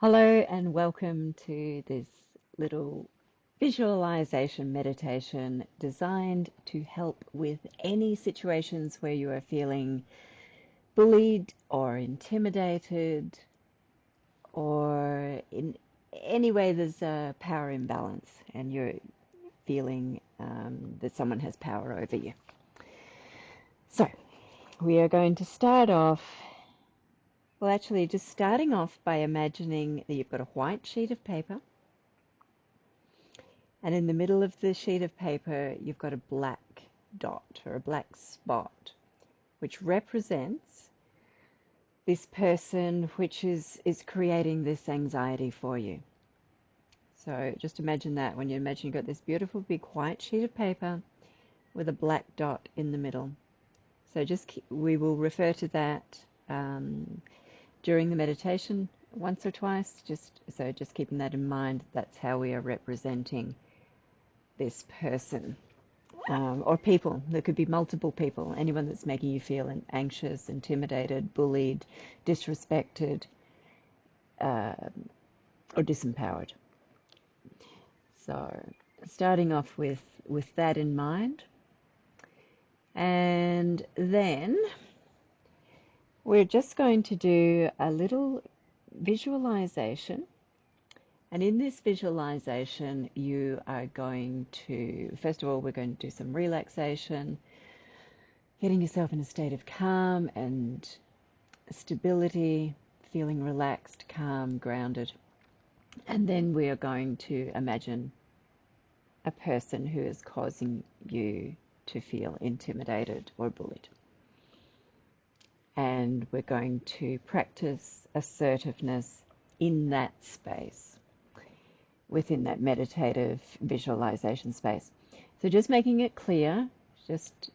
Hello and welcome to this little visualization meditation designed to help with any situations where you are feeling bullied or intimidated or in any way there's a power imbalance and you're feeling that someone has power over you. So we are going to start off. Well, actually, just starting off by imagining that you've got a white sheet of paper, and in the middle of the sheet of paper, you've got a black dot or a black spot, which represents this person which is creating this anxiety for you. So just imagine that when you imagine you've got this beautiful big white sheet of paper with a black dot in the middle. So we will refer to that during the meditation once or twice, just keeping that in mind. That's how we are representing this person, or people. There could be multiple people, anyone that's making you feel anxious, intimidated, bullied, disrespected, or disempowered. So starting off with that in mind, and then we're just going to do a little visualization. And in this visualization, you are going to, first of all, we're going to do some relaxation, getting yourself in a state of calm and stability, feeling relaxed, calm, grounded. And then we are going to imagine a person who is causing you to feel intimidated or bullied. And we're going to practice assertiveness in that space, within that meditative visualization space. So just making it clear, just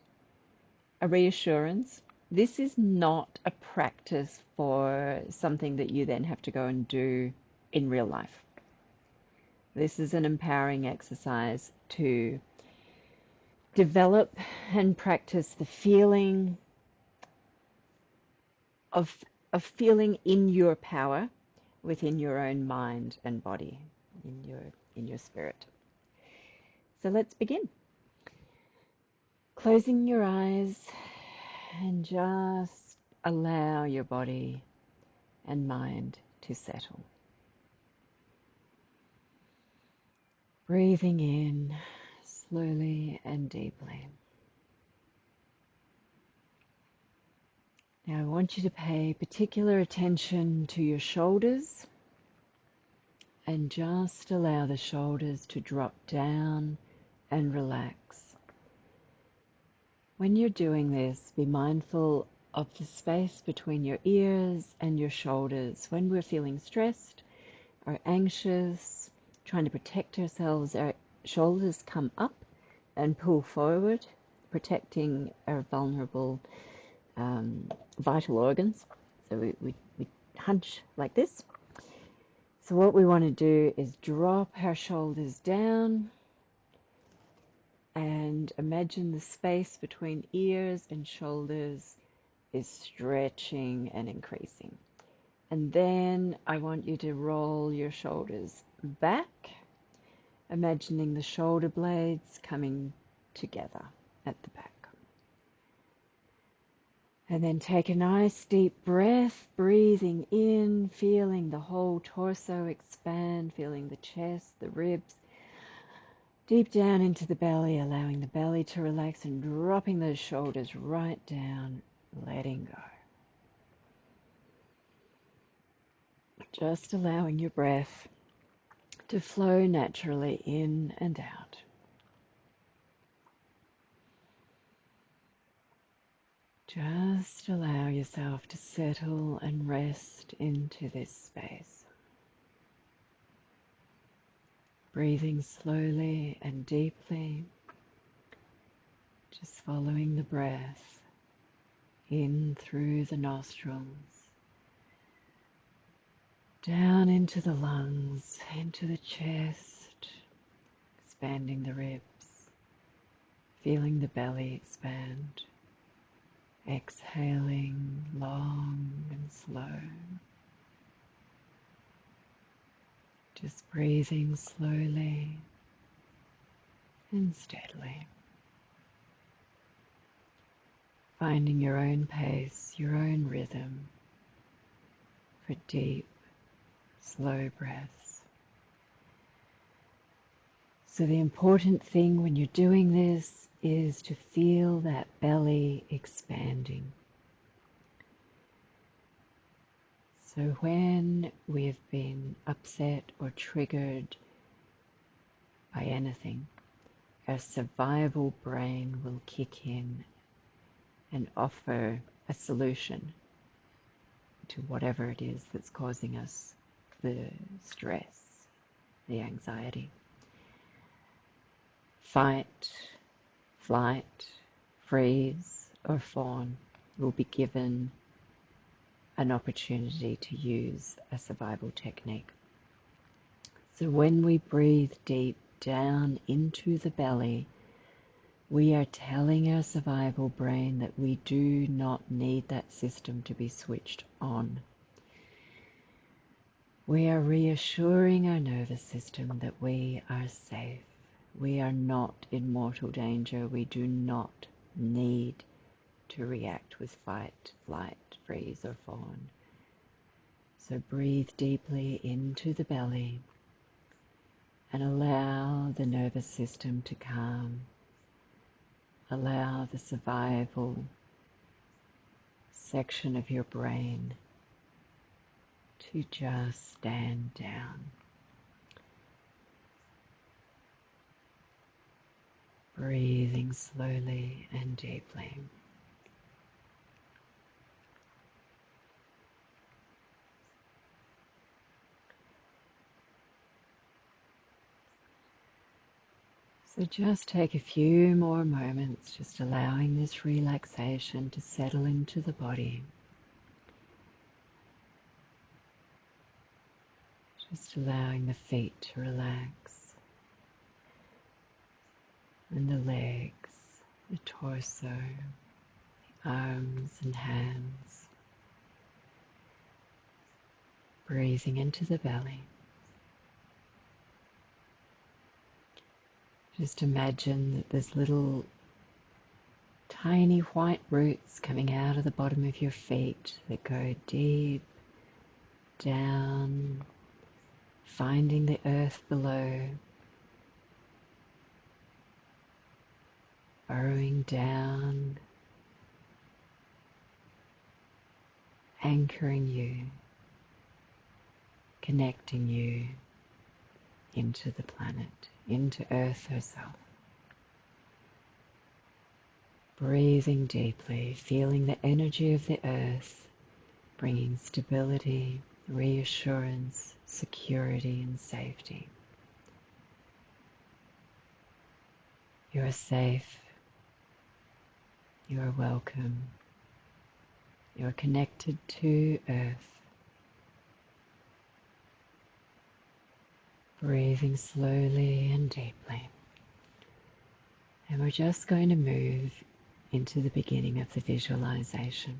a reassurance. This is not a practice for something that you then have to go and do in real life. This is an empowering exercise to develop and practice the feeling of feeling in your power within your own mind and body, in your spirit. So let's begin. Closing your eyes and just allow your body and mind to settle. Breathing in slowly and deeply. Now I want you to pay particular attention to your shoulders and just allow the shoulders to drop down and relax. When you're doing this, be mindful of the space between your ears and your shoulders. When we're feeling stressed or anxious, trying to protect ourselves, our shoulders come up and pull forward, protecting our vulnerable vital organs. So we hunch like this. So what we want to do is drop our shoulders down and imagine the space between ears and shoulders is stretching and increasing. And then I want you to roll your shoulders back, imagining the shoulder blades coming together at the back. And then take a nice deep breath, breathing in, feeling the whole torso expand, feeling the chest, the ribs, deep down into the belly, allowing the belly to relax and dropping those shoulders right down, letting go. Just allowing your breath to flow naturally in and out. Just allow yourself to settle and rest into this space. Breathing slowly and deeply, just following the breath in through the nostrils, down into the lungs, into the chest, expanding the ribs, feeling the belly expand. Exhaling long and slow. Just breathing slowly and steadily. Finding your own pace, your own rhythm for deep, slow breaths. So the important thing when you're doing this is to feel that belly expanding. So when we've been upset or triggered by anything, our survival brain will kick in and offer a solution to whatever it is that's causing us the stress, the anxiety. Fight, flight, freeze, or fawn will be given an opportunity to use a survival technique. So when we breathe deep down into the belly, we are telling our survival brain that we do not need that system to be switched on. We are reassuring our nervous system that we are safe. We are not in mortal danger. We do not need to react with fight, flight, freeze, or fawn. So breathe deeply into the belly and allow the nervous system to calm. Allow the survival section of your brain to just stand down. Breathing slowly and deeply. So just take a few more moments, just allowing this relaxation to settle into the body. Just allowing the feet to relax, and the legs, the torso, the arms and hands. Breathing into the belly. Just imagine that there's little tiny white roots coming out of the bottom of your feet that go deep down, finding the earth below, burrowing down, anchoring you, connecting you into the planet, into Earth herself. Breathing deeply, feeling the energy of the earth, bringing stability, reassurance, security, and safety. You are safe. You are welcome. You are connected to Earth. Breathing slowly and deeply. And we're just going to move into the beginning of the visualization.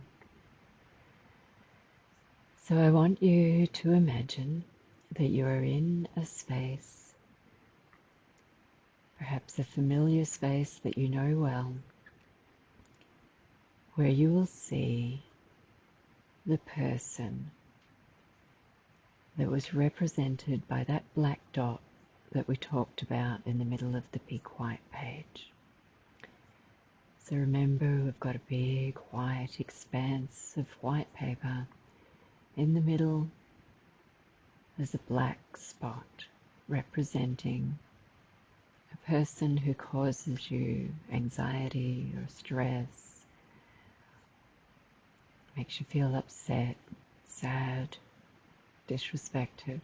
So I want you to imagine that you are in a space, perhaps a familiar space that you know well, where you will see the person that was represented by that black dot that we talked about in the middle of the big white page. So remember, we've got a big white expanse of white paper. In the middle, there's a black spot representing a person who causes you anxiety or stress, makes you feel upset, sad, disrespected.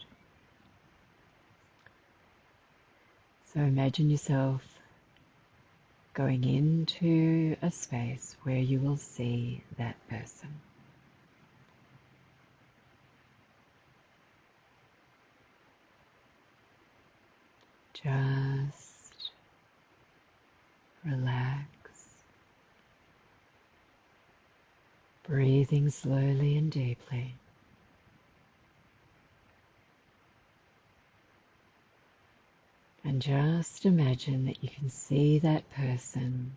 So imagine yourself going into a space where you will see that person. Just relax, breathing slowly and deeply. And just imagine that you can see that person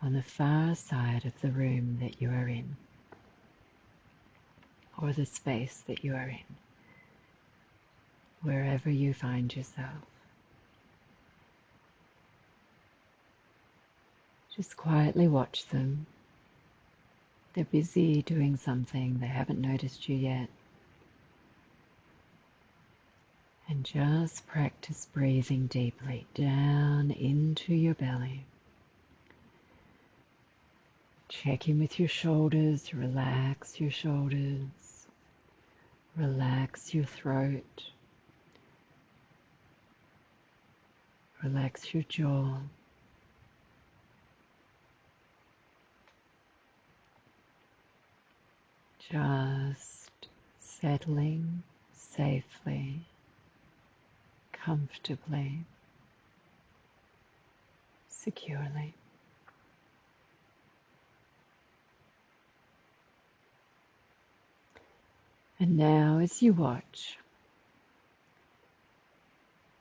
on the far side of the room that you are in, or the space that you are in, wherever you find yourself. Just quietly watch them. They're busy doing something, they haven't noticed you yet. And just practice breathing deeply down into your belly. Check in with your shoulders, relax your shoulders, relax your throat, relax your jaw. Just settling safely, comfortably, securely. And now as you watch,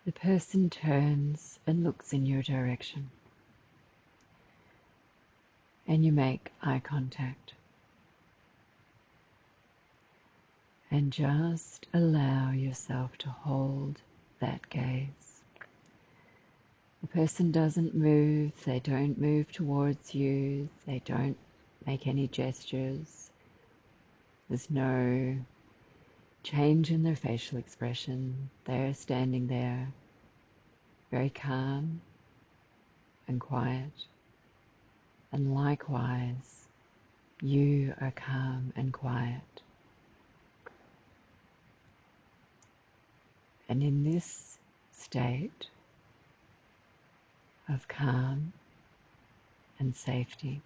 the person turns and looks in your direction, and you make eye contact. And just allow yourself to hold that gaze. The person doesn't move, they don't move towards you, they don't make any gestures. There's no change in their facial expression. They're standing there, very calm and quiet. And likewise, you are calm and quiet. And in this state of calm and safety,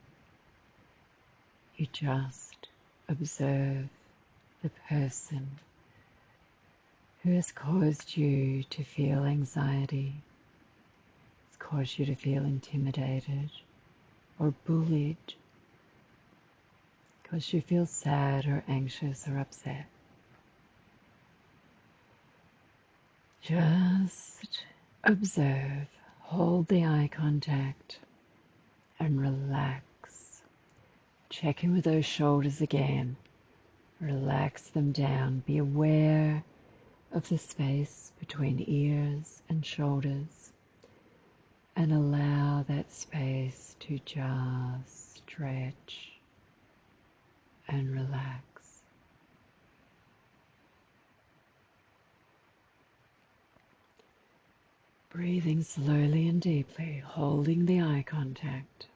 you just observe the person who has caused you to feel anxiety, has caused you to feel intimidated or bullied, caused you to feel sad or anxious or upset. Just observe, hold the eye contact, and relax. Check in with those shoulders again. Relax them down. Be aware of the space between ears and shoulders, and allow that space to just stretch and relax. Breathing slowly and deeply, holding the eye contact.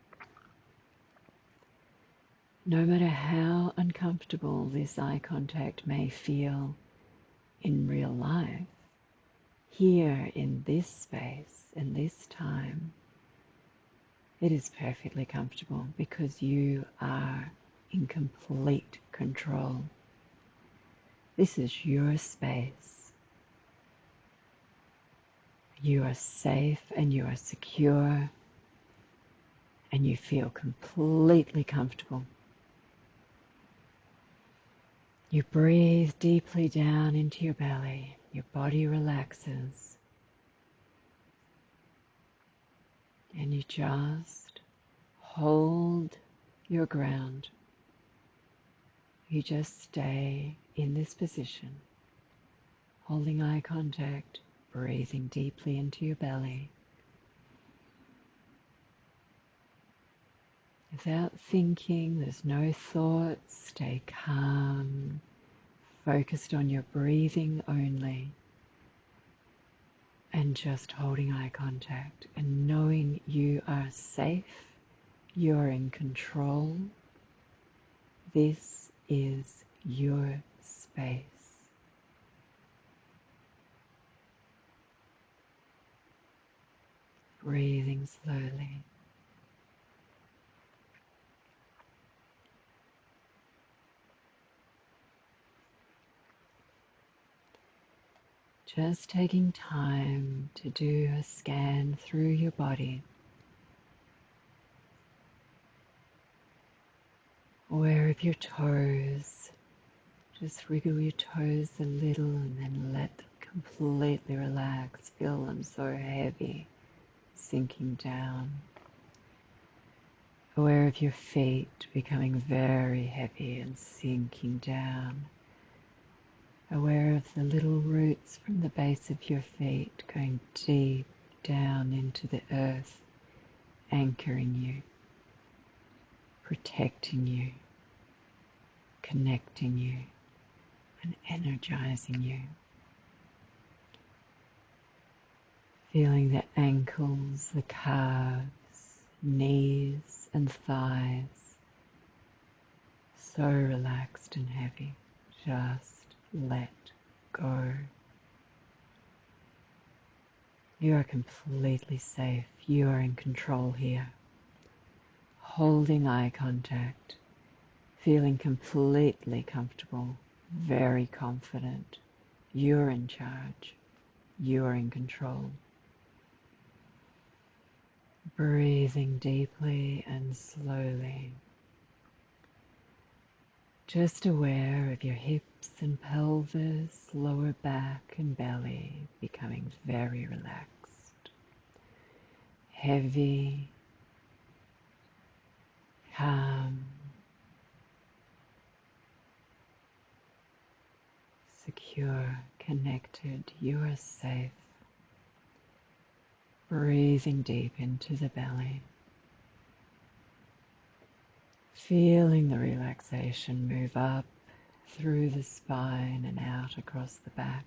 No matter how uncomfortable this eye contact may feel in real life, here in this space, in this time, it is perfectly comfortable because you are in complete control. This is your space. You are safe and you are secure and you feel completely comfortable. You breathe deeply down into your belly. Your body relaxes. And you just hold your ground. You just stay in this position, holding eye contact, breathing deeply into your belly. Without thinking, there's no thoughts, stay calm, focused on your breathing only, and just holding eye contact and knowing you are safe, you're in control. This is your space. Breathing slowly. Just taking time to do a scan through your body. Aware of your toes. Just wriggle your toes a little and then let them completely relaxed. Feel them so heavy, sinking down. Aware of your feet becoming very heavy and sinking down. Aware of the little roots from the base of your feet going deep down into the earth, anchoring you, protecting you, connecting you, and energizing you. Feeling the ankles, the calves, knees and thighs so relaxed and heavy. Just let go. You are completely safe. You are in control here. Holding eye contact, feeling completely comfortable, very confident. You're in charge. You are in control. Breathing deeply and slowly. Just aware of your hips and pelvis, lower back and belly becoming very relaxed. Heavy, calm, secure, connected. You are safe. Breathing deep into the belly. Feeling the relaxation move up through the spine and out across the back,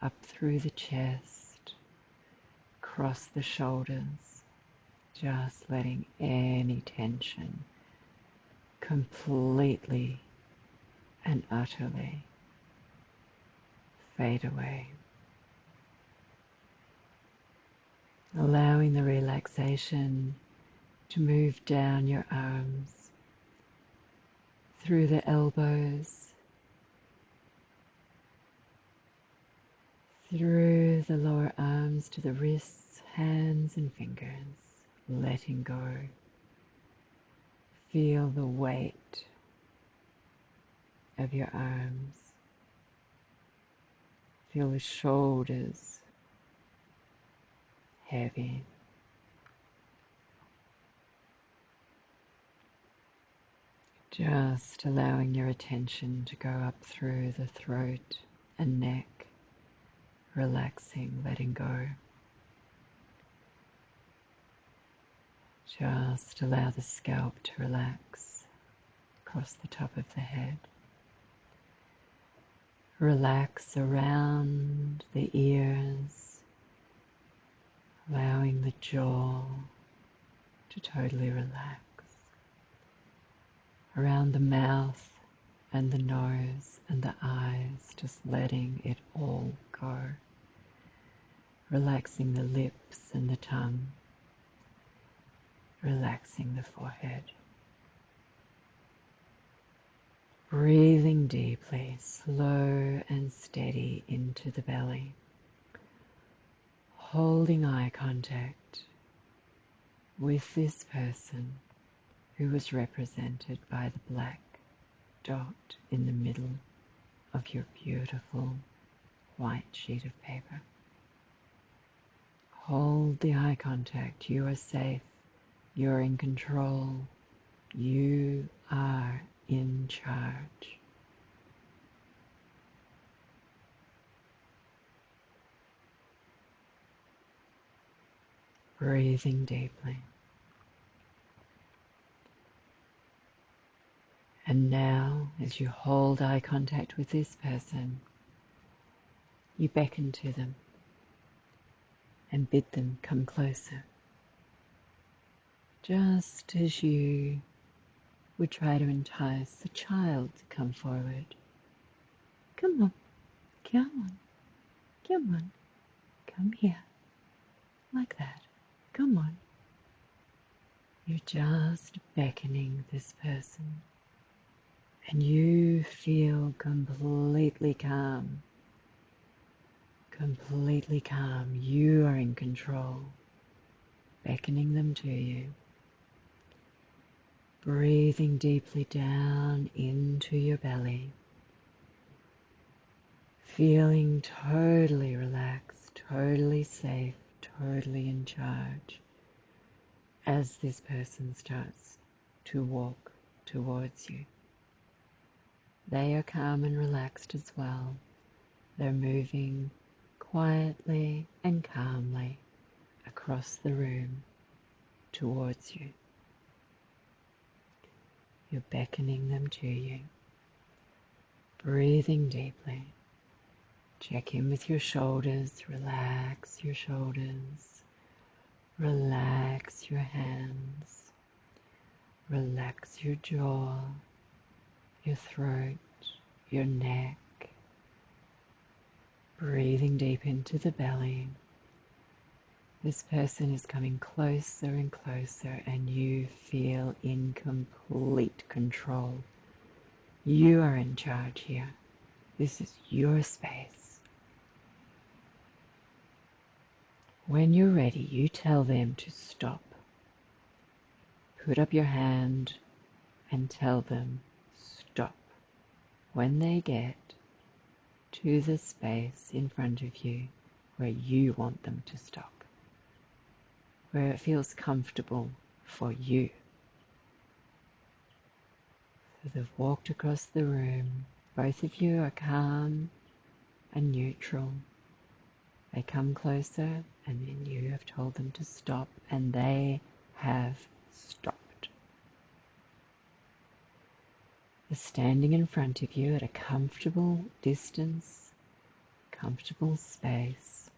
up through the chest, across the shoulders, just letting any tension completely and utterly fade away. Allowing the relaxation to move down your arms, through the elbows, through the lower arms to the wrists, hands and fingers, letting go. Feel the weight of your arms. Feel the shoulders heavy. Just allowing your attention to go up through the throat and neck, relaxing, letting go. Just allow the scalp to relax across the top of the head. Relax around the ears, allowing the jaw to totally relax. Around the mouth and the nose and the eyes, just letting it all go. Relaxing the lips and the tongue. Relaxing the forehead. Breathing deeply, slow and steady into the belly. Holding eye contact with this person who was represented by the black dot in the middle of your beautiful white sheet of paper. Hold the eye contact. You are safe. You're in control. You are in charge. Breathing deeply. And now, as you hold eye contact with this person, you beckon to them and bid them come closer. Just as you would try to entice a child to come forward. Come on, come on, come on, come here, like that, come on. You're just beckoning this person, and you feel completely calm. Completely calm. You are in control, beckoning them to you. Breathing deeply down into your belly. feeling totally relaxed, totally safe, totally in charge as this person starts to walk towards you. They are calm and relaxed as well. They're moving quietly and calmly across the room towards you. You're beckoning them to you. Breathing deeply. Check in with your shoulders. Relax your shoulders. Relax your hands. Relax your jaw, your throat, your neck. Breathing deep into the belly. This person is coming closer and closer, and you feel in complete control. You are in charge here. This is your space. When you're ready, you tell them to stop. Put up your hand and tell them stop. When they get to the space in front of you where you want them to stop, where it feels comfortable for you. So they've walked across the room. Both of you are calm and neutral. They come closer, and then you have told them to stop, and they have stopped. They're standing in front of you at a comfortable distance, comfortable space.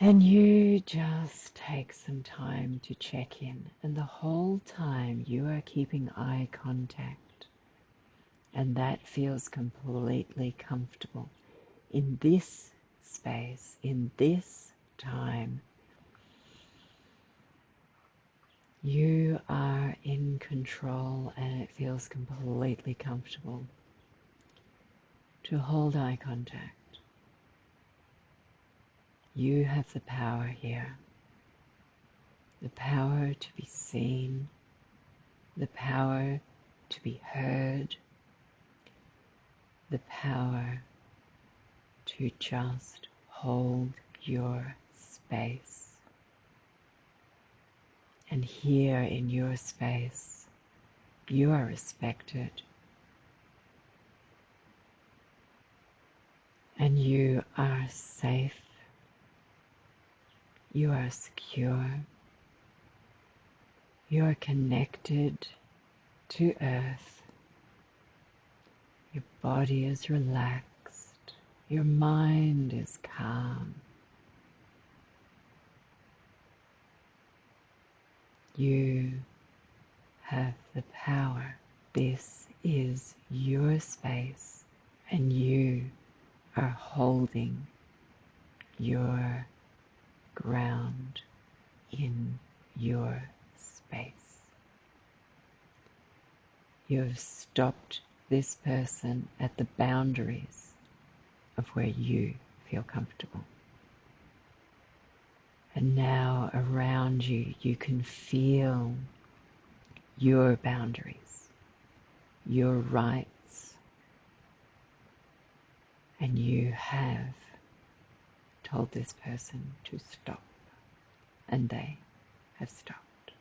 And you just take some time to check in, and the whole time you are keeping eye contact, and that feels completely comfortable. In this space, in this time, you are in control, and it feels completely comfortable to hold eye contact. You have the power here, the power to be seen, the power to be heard, the power to just hold your space. And here in your space, you are respected, and you are safe. You are secure. You are connected to earth. Your body is relaxed. Your mind is calm. You have the power. This is your space, and you are holding your ground in your space. You have stopped this person at the boundaries of where you feel comfortable. And now around you, you can feel your boundaries, your rights, and you have told this person to stop, and they have stopped.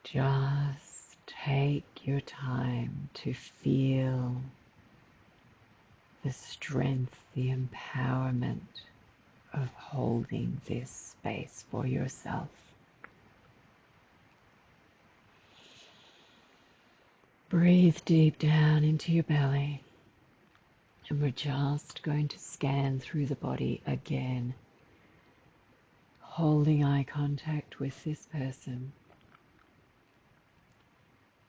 Just take your time to feel the strength, the empowerment of holding this space for yourself. Breathe deep down into your belly, and we're just going to scan through the body again, holding eye contact with this person.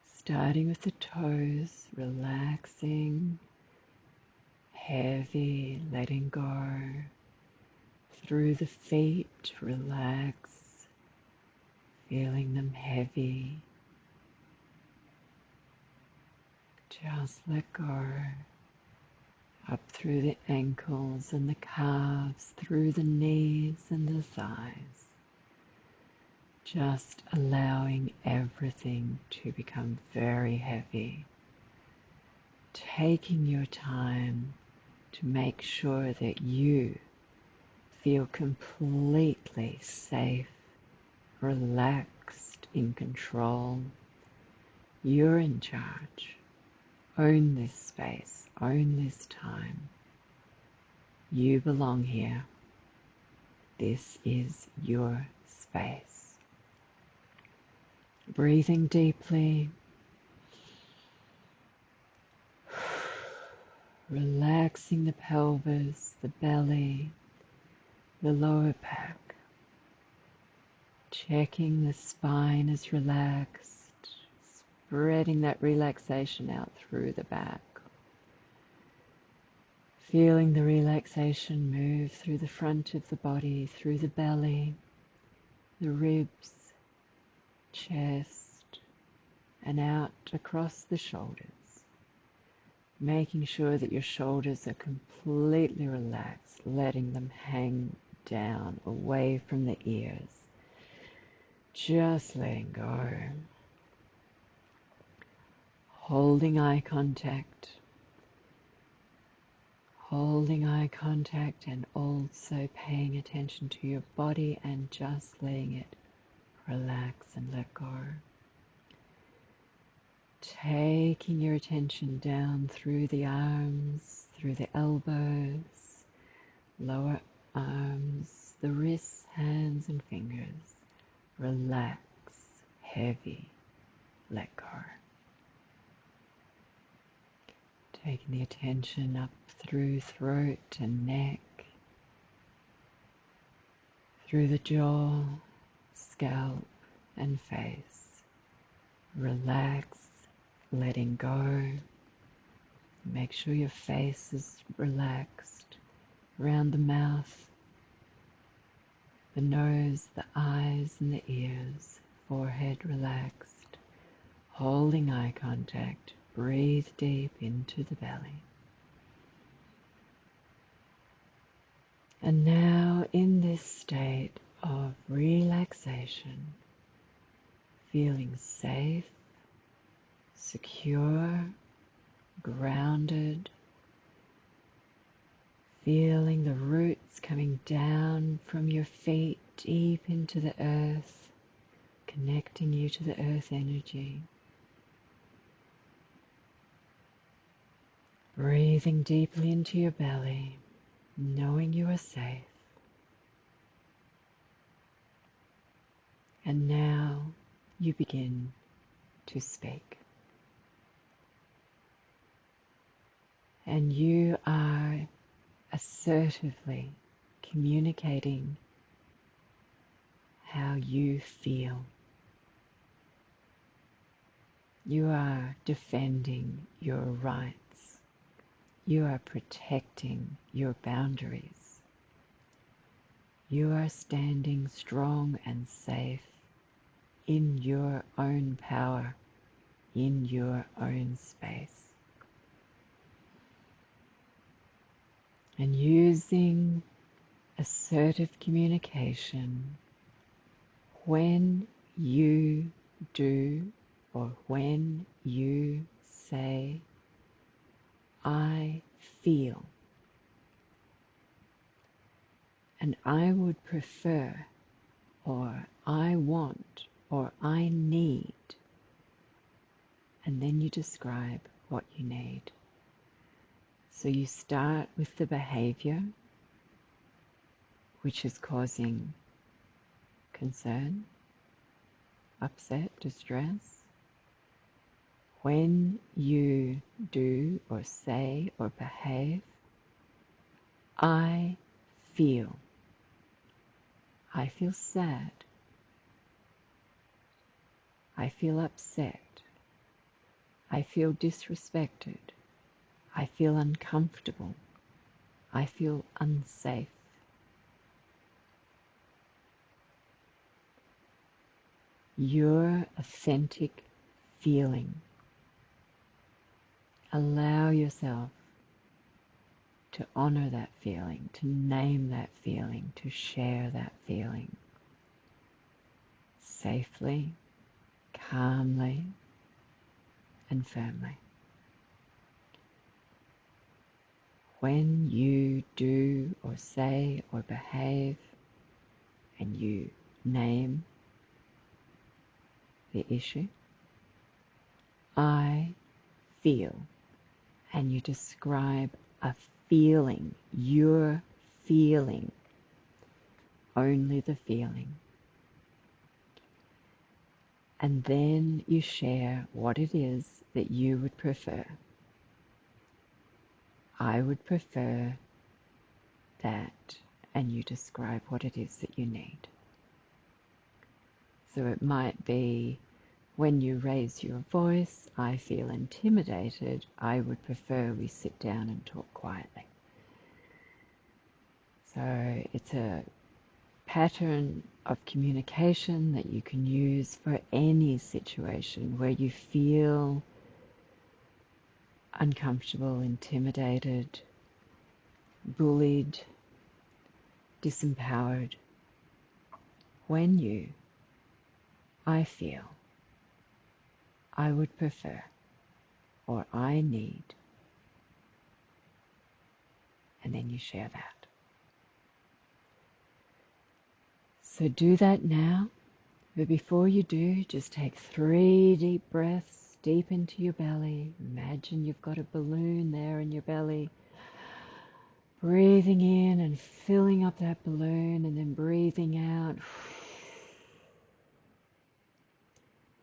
Starting with the toes, relaxing, heavy, letting go. Through the feet, relax, feeling them heavy. Just let go. Up through the ankles and the calves, through the knees and the thighs. Just allowing everything to become very heavy taking your time to make sure that you feel completely safe, relaxed, in control. You're in charge. Own this space. Own this time. You belong here. This is your space. Breathing deeply. Relaxing the pelvis, the belly, the lower back. Checking the spine is relaxed. Spreading that relaxation out through the back. Feeling the relaxation move through the front of the body, through the belly, the ribs, chest, and out across the shoulders. Making sure that your shoulders are completely relaxed, letting them hang down away from the ears. Just letting go. Holding eye contact. Holding eye contact and also paying attention to your body and just letting it relax and let go. Taking your attention down through the arms, through the elbows, lower arms, the wrists, hands and fingers. Relax, heavy, let go. Taking the attention up through throat and neck, through the jaw, scalp and face. Relax, letting go. Make sure your face is relaxed. Around the mouth, the nose, the eyes and the ears. Forehead relaxed. Holding eye contact. Breathe deep into the belly. And now in this state of relaxation, feeling safe, secure, grounded, feeling the roots coming down from your feet deep into the earth, connecting you to the earth energy. Breathing deeply into your belly, knowing you are safe. And now you begin to speak. And you are assertively communicating how you feel. You are defending your rights. You are protecting your boundaries. You are standing strong and safe in your own power, in your own space. And using assertive communication, when you do or when you say, I feel, and I would prefer, or I want, or I need, and then you describe what you need. So you start with the behavior which is causing concern, upset, distress. When you do or say or behave, I feel. I feel sad. I feel upset. I feel disrespected. I feel uncomfortable. I feel unsafe. Your authentic feeling. Allow yourself to honor that feeling, to name that feeling, to share that feeling safely, calmly, and firmly. when you do or say or behave and you name the issue, I feel, and you describe a feeling, your feeling, only the feeling. And then you share what it is that you would prefer. I would prefer that, and you describe what it is that you need. So it might be, when you raise your voice, I feel intimidated. I would prefer we sit down and talk quietly. So it's a pattern of communication that you can use for any situation where you feel uncomfortable, intimidated, bullied, disempowered. When you, I feel, I would prefer, or I need, and then you share that. So do that now, but before you do, just take 3 deep breaths deep into your belly. Imagine you've got a balloon there in your belly. Breathing in and filling up that balloon, and then breathing out.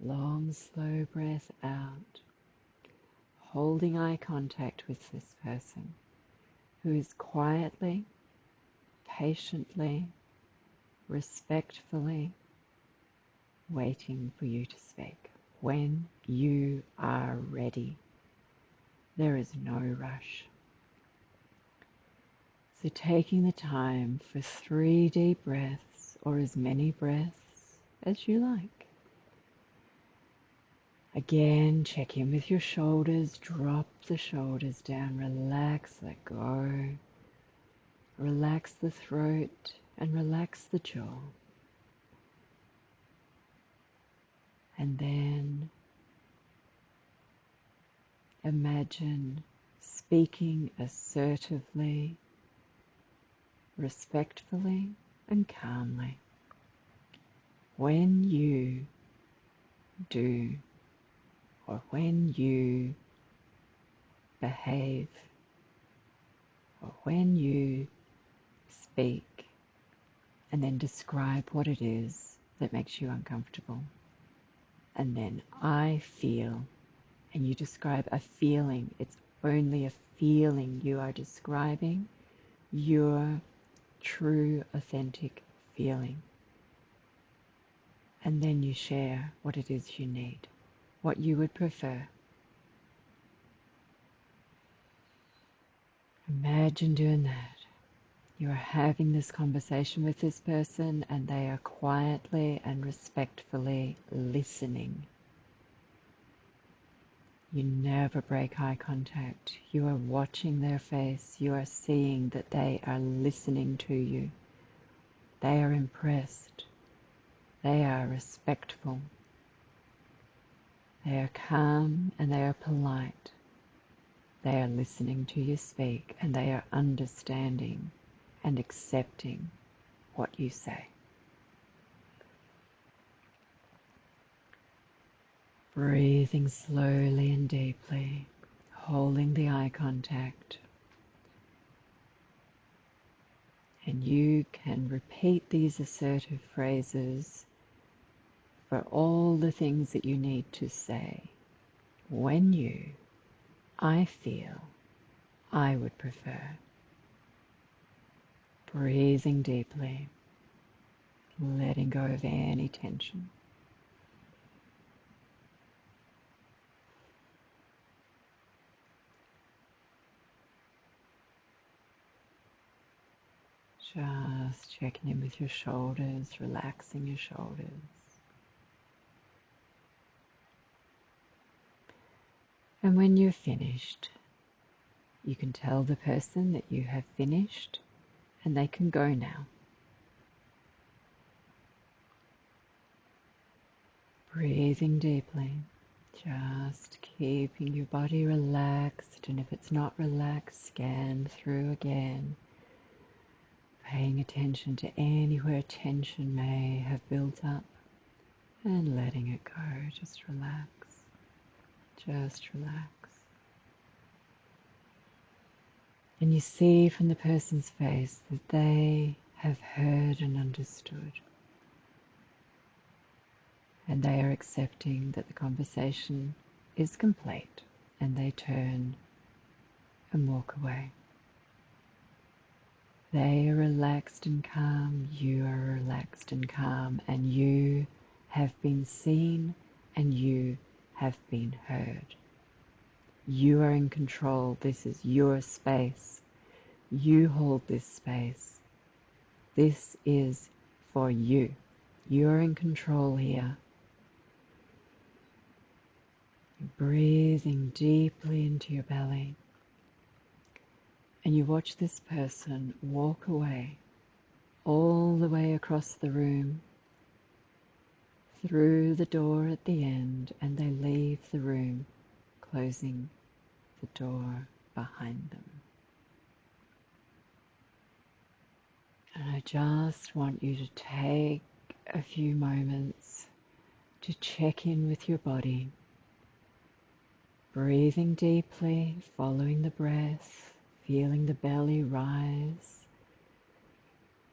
Long, slow breath out. Holding eye contact with this person who is quietly, patiently, respectfully waiting for you to speak. When you are ready, there is no rush. So taking the time for 3 deep breaths, or as many breaths as you like. Again, check in with your shoulders, drop the shoulders down, relax, let go. Relax the throat and relax the jaw. And then imagine speaking assertively, respectfully, and calmly. When you do, or when you behave, or when you speak, and then describe what it is that makes you uncomfortable. And then I feel, and you describe a feeling. It's only a feeling you are describing, your true, authentic feeling. And then you share what it is you need, what you would prefer. Imagine doing that. You are having this conversation with this person, and they are quietly and respectfully listening. You never break eye contact. You are watching their face. You are seeing that they are listening to you. They are impressed. They are respectful. They are calm and they are polite. They are listening to you speak, and they are understanding and accepting what you say. Breathing slowly and deeply, holding the eye contact. And you can repeat these assertive phrases for all the things that you need to say. When you, I feel, I would prefer. Breathing deeply, letting go of any tension. Just checking in with your shoulders, relaxing your shoulders. And when you're finished, you can tell the person that you have finished, and they can go now. Breathing deeply, Just keeping your body relaxed, and if it's not relaxed, scan through again, paying attention to anywhere tension may have built up and letting it go. Just relax. Just relax. And you see from the person's face that they have heard and understood. And they are accepting that the conversation is complete, and they turn and walk away. They are relaxed and calm, you are relaxed and calm, and you have been seen and you have been heard. You are in control. This is your space. You hold this space. This is for you. You're in control here. Breathing deeply into your belly, and you watch this person walk away, all the way across the room, through the door at the end, and they leave the room, closing the door behind them. And I just want you to take a few moments to check in with your body. Breathing deeply, following the breath, feeling the belly rise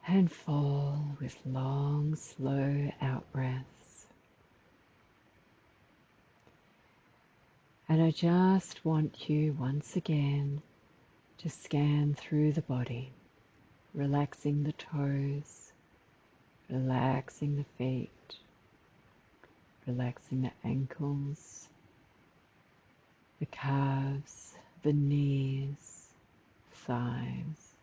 and fall with long, slow out-breaths. And I just want you once again to scan through the body, relaxing the toes, relaxing the feet, relaxing the ankles, the calves, the knees, thighs,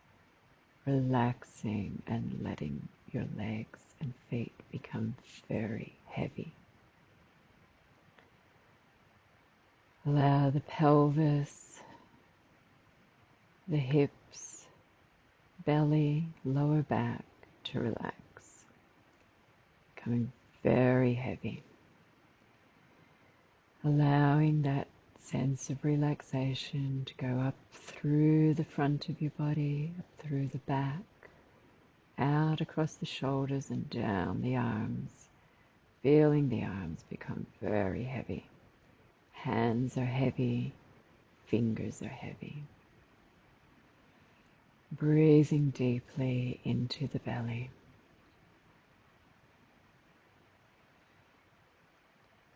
relaxing and letting your legs and feet become very heavy. Allow the pelvis, the hips, belly, lower back to relax, becoming very heavy. Allowing that sense of relaxation to go up through the front of your body, up through the back, out across the shoulders and down the arms, feeling the arms become very heavy. Hands are heavy, fingers are heavy. Breathing deeply into the belly.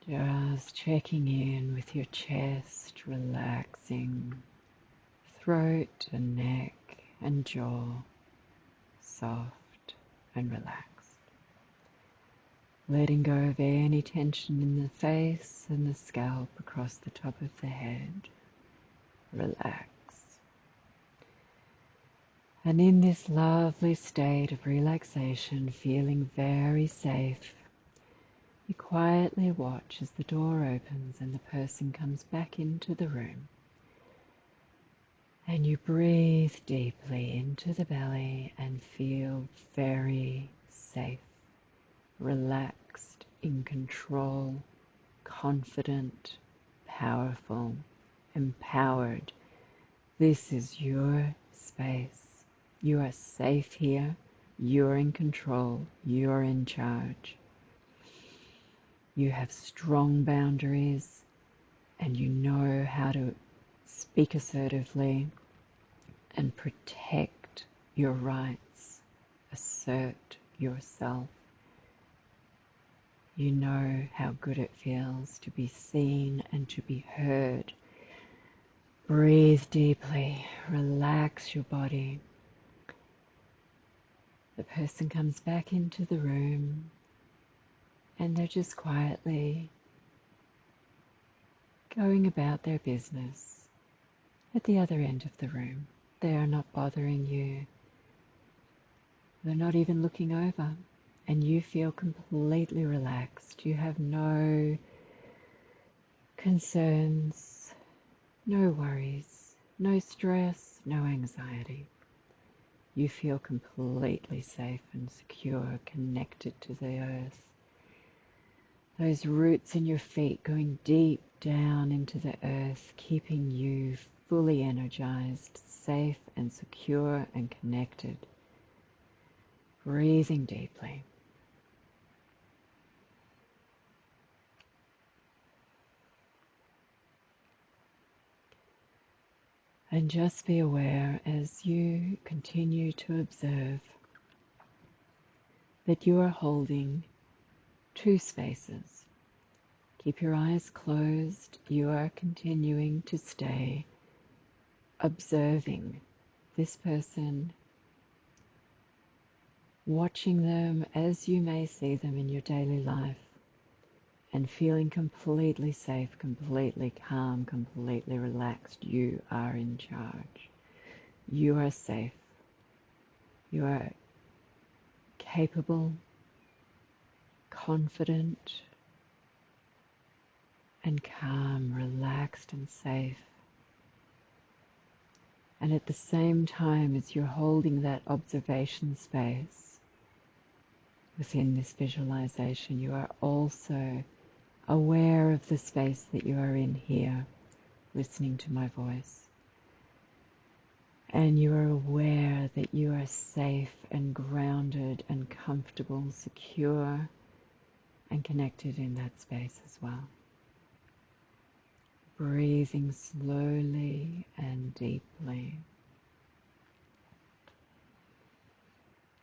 Just checking in with your chest, relaxing, throat and neck and jaw, soft and relaxed. Letting go of any tension in the face and the scalp across the top of the head. Relax. And in this lovely state of relaxation, feeling very safe, you quietly watch as the door opens and the person comes back into the room. And you breathe deeply into the belly and feel very safe, relaxed, in control, confident, powerful, empowered. This is your space. You are safe here. You're in control. You're in charge. You have strong boundaries and you know how to speak assertively and protect your rights, assert yourself. You know how good it feels to be seen and to be heard. Breathe deeply, relax your body. The person comes back into the room and they're just quietly going about their business at the other end of the room. They are not bothering you. They're not even looking over, and you feel completely relaxed. You have no concerns, no worries, no stress, no anxiety. You feel completely safe and secure, connected to the earth. Those roots in your feet going deep, down into the earth, keeping you fully energized, safe and secure and connected. Breathing deeply. And just be aware as you continue to observe that you are holding two spaces. Keep your eyes closed. You are continuing to stay observing this person, watching them as you may see them in your daily life, and feeling completely safe, completely calm, completely relaxed. You are in charge. You are safe. You are capable, confident, and calm, relaxed and safe. And at the same time as you're holding that observation space within this visualization, you are also aware of the space that you are in here, listening to my voice. And you are aware that you are safe and grounded and comfortable, secure and connected in that space as well. Breathing slowly and deeply.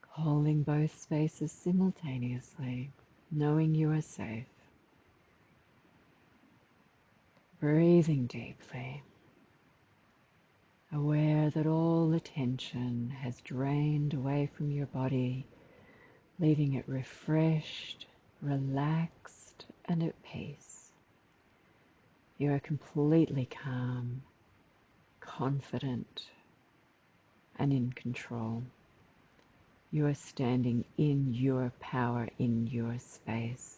Holding both spaces simultaneously, knowing you are safe. Breathing deeply. Aware that all the tension has drained away from your body, leaving it refreshed, relaxed, and at peace. You are completely calm, confident, and in control. You are standing in your power, in your space.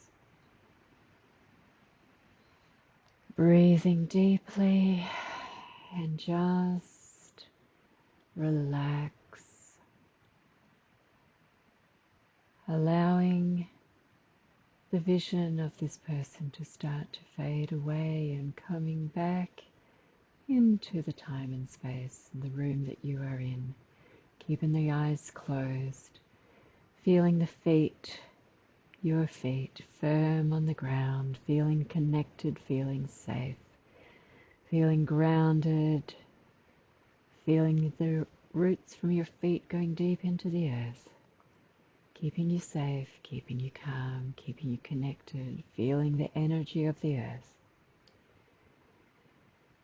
Breathing deeply and just relax, allowing the vision of this person to start to fade away and coming back into the time and space in the room that you are in, keeping the eyes closed, feeling the feet, your feet firm on the ground, feeling connected, feeling safe, feeling grounded, feeling the roots from your feet going deep into the earth, keeping you safe, keeping you calm, keeping you connected, feeling the energy of the earth.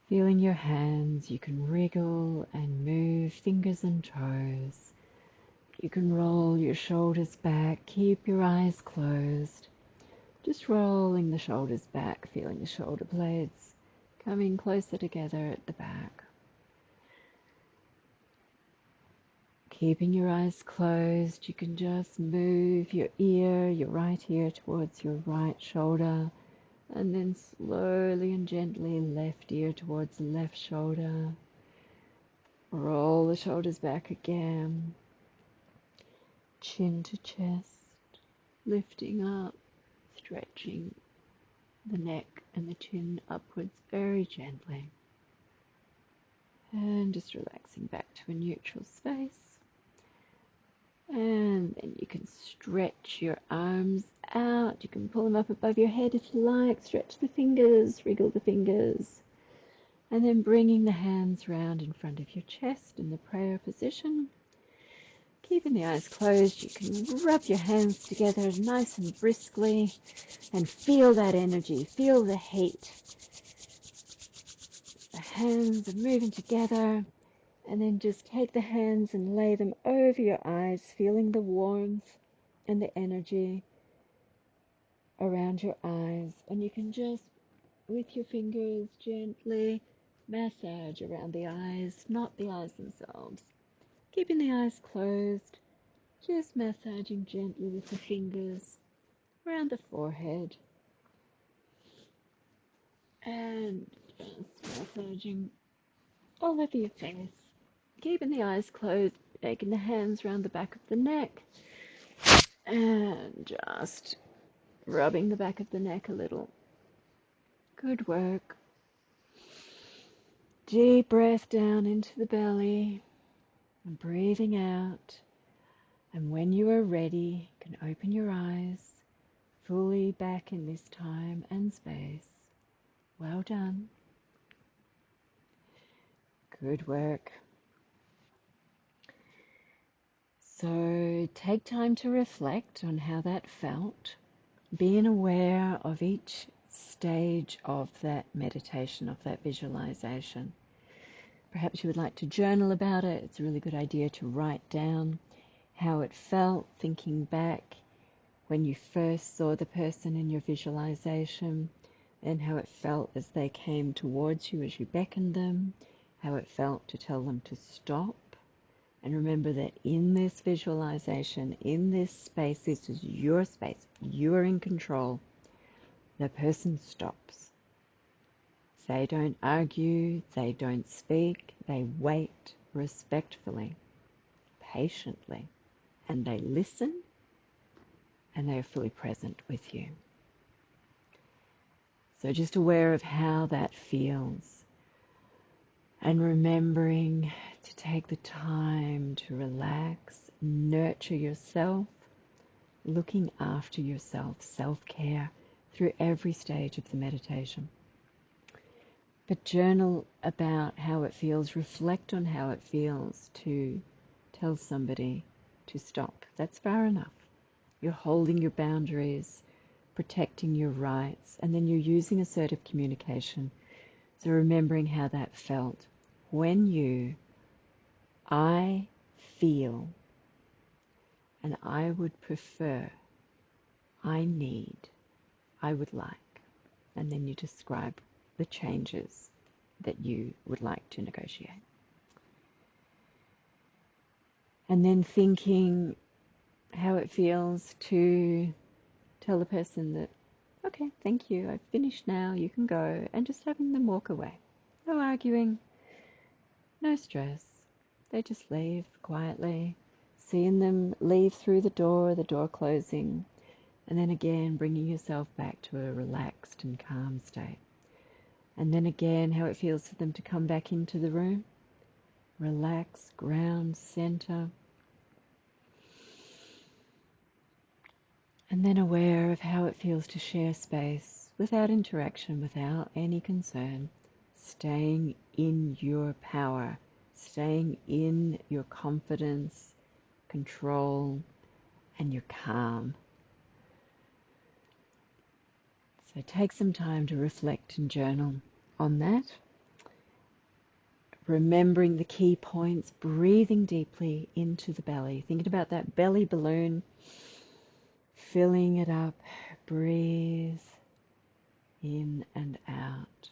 Feeling your hands, you can wriggle and move fingers and toes. You can roll your shoulders back, keep your eyes closed. Just rolling the shoulders back, feeling the shoulder blades coming closer together at the back. Keeping your eyes closed, you can just move your ear, your right ear towards your right shoulder, and then slowly and gently left ear towards the left shoulder. Roll the shoulders back again. Chin to chest, lifting up, stretching the neck and the chin upwards very gently. And just relaxing back to a neutral space. And then you can stretch your arms out. You can pull them up above your head if you like. Stretch the fingers, wriggle the fingers. And then bringing the hands round in front of your chest in the prayer position. Keeping the eyes closed, you can rub your hands together nice and briskly and feel that energy, feel the heat. The hands are moving together. And then just take the hands and lay them over your eyes, feeling the warmth and the energy around your eyes. And you can just, with your fingers, gently massage around the eyes, not the eyes themselves. Keeping the eyes closed, just massaging gently with the fingers around the forehead. And just massaging all over your face. Keeping the eyes closed, taking the hands around the back of the neck, and just rubbing the back of the neck a little. Good work. Deep breath down into the belly and breathing out. And when you are ready, you can open your eyes, fully back in this time and space. Well done. Good work. So take time to reflect on how that felt, being aware of each stage of that meditation, of that visualization. Perhaps you would like to journal about it. It's a really good idea to write down how it felt, thinking back when you first saw the person in your visualization, and how it felt as they came towards you as you beckoned them, how it felt to tell them to stop. And remember that in this visualization, in this space, this is your space, you are in control. The person stops. They don't argue, they don't speak, they wait respectfully, patiently, and they listen, and they are fully present with you. So just aware of how that feels, and remembering to take the time to relax, nurture yourself, looking after yourself, self-care through every stage of the meditation. But journal about how it feels, reflect on how it feels to tell somebody to stop. That's far enough. You're holding your boundaries, protecting your rights, and then you're using assertive communication. So remembering how that felt. When you, I feel, and I would prefer, I need, I would like, and then you describe the changes that you would like to negotiate. And then thinking how it feels to tell the person that, okay, thank you, I've finished now, you can go, and just having them walk away. No arguing, no stress. They just leave quietly, seeing them leave through the door closing, and then again bringing yourself back to a relaxed and calm state. And then again how it feels for them to come back into the room. Relax, ground, center. And then aware of how it feels to share space without interaction, without any concern, staying in your power, staying in your confidence, control, and your calm. So take some time to reflect and journal on that. Remembering the key points, breathing deeply into the belly. Thinking about that belly balloon, filling it up. Breathe in and out.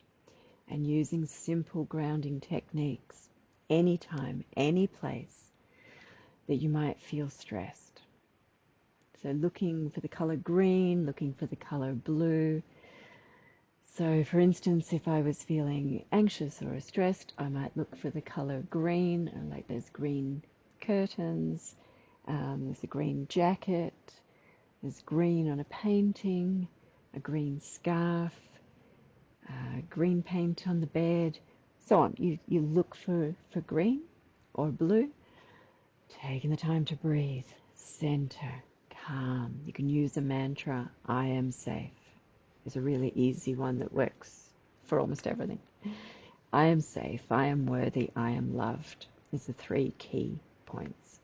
And using simple grounding techniques anytime, any place that you might feel stressed. So looking for the color green, looking for the color blue. So for instance, if I was feeling anxious or stressed, I might look for the color green, like there's green curtains, there's a green jacket, there's green on a painting, a green scarf, green paint on the bed, so on. You look for green or blue, taking the time to breathe, center, calm. You can use a mantra, I am safe. It's a really easy one that works for almost everything. I am safe, I am worthy, I am loved is the three key points.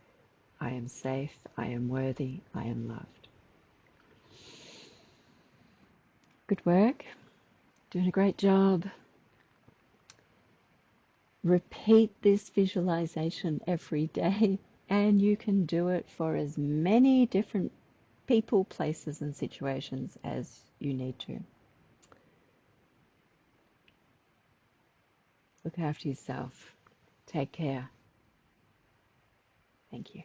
I am safe, I am worthy, I am loved. Good work. Doing a great job. Repeat this visualization every day, and you can do it for as many different people, places, and situations as you need to. Look after yourself. Take care. Thank you.